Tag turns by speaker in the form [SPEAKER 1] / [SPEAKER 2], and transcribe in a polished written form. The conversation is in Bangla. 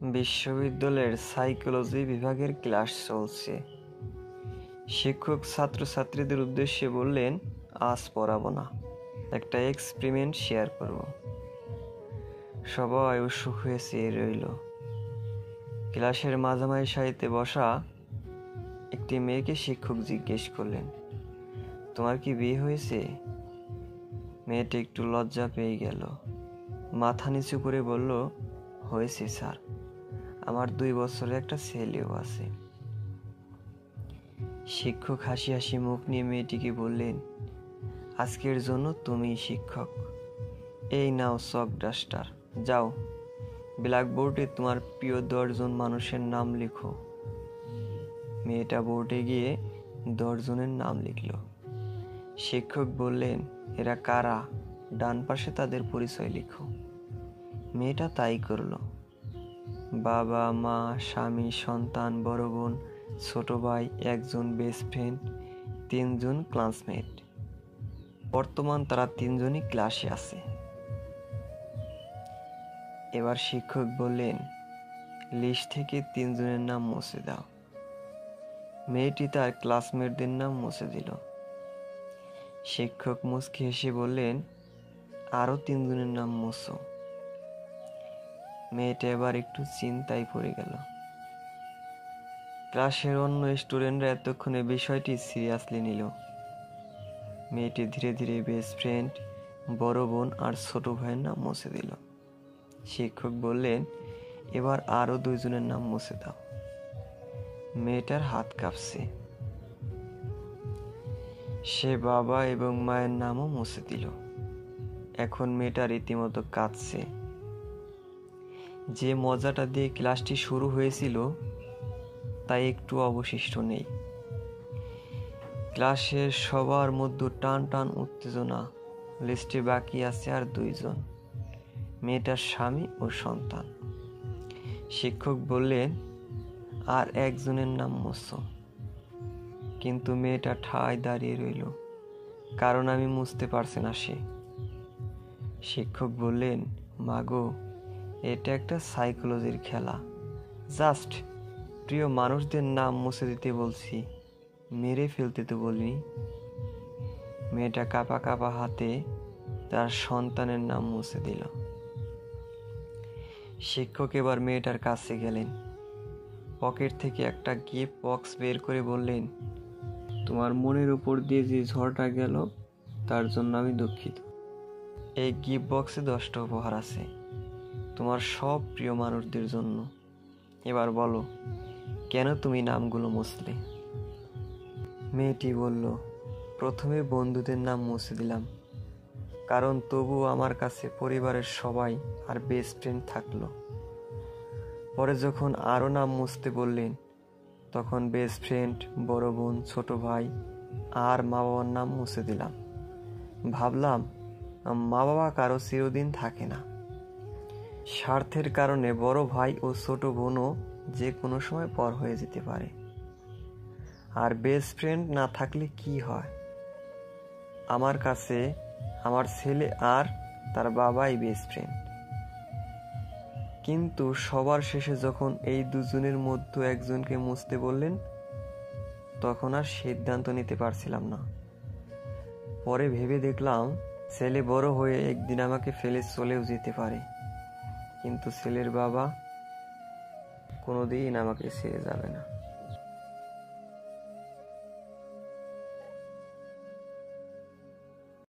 [SPEAKER 1] বিশ্ববিদ্যালয়ের সাইকোলজি বিভাগের ক্লাস চলছে। শিক্ষক ছাত্রছাত্রীদের উদ্দেশ্যে বললেন, আজ পড়াবো না, একটা এক্সপেরিমেন্ট শেয়ার করব। সবাই উৎসুক হয়ে চেয়ে রইল। ক্লাসের মাঝামাঝি সারিতে বসা একটি মেয়েকে শিক্ষক জিজ্ঞেস করলেন, তোমার কি বিয়ে হয়েছে? মেয়েটা একটু লজ্জা পেয়ে গেল, মাথা নিচু করে বলল, হয়েছে স্যার, আমার 2 বছরের একটা ছেলেও আছে। শিক্ষক হাসি হাসি মুখ নিয়ে মেয়েটিকে বললেন, আজকের জন্য তুমি শিক্ষক, এই নাও চক ডাস্টার, যাও ব্ল্যাকবোর্ডে তোমার প্রিয় 10 জন মানুষের নাম লেখো। মেয়েটা বোর্ডে গিয়ে 10 জনের নাম লিখল। শিক্ষক বললেন, এরা কারা? ডান পাশে তাদের পরিচয় লিখো। মেয়েটা তাই করল। বাবা, মা, স্বামী, সন্তান, বড় বোন, ছোট ভাই, 1 জন বেস্ট ফ্রেন্ড, 3 জন ক্লাসমেট। বর্তমান তারা 3 জনই ক্লাসে আছে। এবার শিক্ষক বললেন, লিস্ট থেকে 3 জনের নাম মুছে দাও। মেয়েটি তার ক্লাসমেটদের নাম মুছে দিল। শিক্ষক মুচকি হেসে বললেন, আরো 3 জনের নাম মুছো। মেয়েটা এবার একটু চিন্তায় পড়ে গেল। ক্লাসের অন্য স্টুডেন্টরা এতক্ষণে বিষয়টি সিরিয়াসলি নিল। মেয়েটি ধীরে ধীরে বেস্ট ফ্রেন্ড, বড় বোন আর ছোট ভাইয়ের নাম মুছে দিল। শিক্ষক বললেন, এবার আরো 2 জনের নাম মুছে দাও। মেয়েটার হাত কাঁপছে। সে বাবা এবং মায়ের নামও মুছে দিল। এখন মেয়েটা রীতিমতো কাঁদছে। যে মজাটা দিয়ে ক্লাসটি শুরু হয়েছিল তাই একটু অবশিষ্ট নেই। ক্লাসের সবার মধ্যে টান টান উত্তেজনা। লিস্টে বাকি আছে আর 2 জন, মেয়েটার স্বামী ও সন্তান। শিক্ষক বললেন, আর 1 জনের নাম মুছো। কিন্তু মেয়েটা ঠায় দাঁড়িয়ে রইল, কারণ আমি মুছতে পারছি না সে। শিক্ষক বললেন, মাগো, এটা একটা সাইকোলজির খেলা, জাস্ট প্রিয় মানুষদের নাম মুছে দিতে বলছি, মেরে ফেলতে তো বলিনি। মেয়েটা কাঁপা কাঁপা হাতে তার সন্তানের নাম মুছে দিল। শিক্ষক এবার মেয়েটার কাছে গেলেন, পকেট থেকে একটা গিফট বক্স বের করে বললেন, তোমার মনের উপর দিয়ে যে ঝড়টা গেল তার জন্য আমি দুঃখিত। এই গিফট বক্সে 10টা উপহার আছে, তোমার সব প্রিয় মানুষদের জন্য। এবার বলো, কেন তুমি নামগুলো মুছলে? মেয়েটি বলল, প্রথমে বন্ধুদের নাম মুছে দিলাম, কারণ তবুও আমার কাছে পরিবারের সবাই আর বেস্ট ফ্রেন্ড থাকলো। পরে যখন আরও নাম মুছতে বললেন, তখন বেস্ট ফ্রেন্ড, বড় বোন, ছোট ভাই আর মা বাবার নাম মুছে দিলাম। ভাবলাম, মা বাবা কারো চিরদিন থাকে না। স্বার্থের কারণে বড় ভাই ও ছোট বোনও যে কোনো সময় পর হয়ে যেতে পারে। আর বেস্ট ফ্রেন্ড না থাকলে কি হয়? আমার কাছে আমার ছেলে আর তার বাবাই বেস্ট ফ্রেন্ড। কিন্তু সবার শেষে যখন এই 2 জনের মধ্যে 1 জনকে মুছতে বললেন, তখন আর সিদ্ধান্ত নিতে পারছিলাম না। পরে ভেবে দেখলাম, ছেলে বড় হয়ে একদিন আমাকে ফেলে চলেও যেতে পারে, কিন্তু ছেলের বাবা কোনোদিন আমাকে ছেড়ে যাবে না।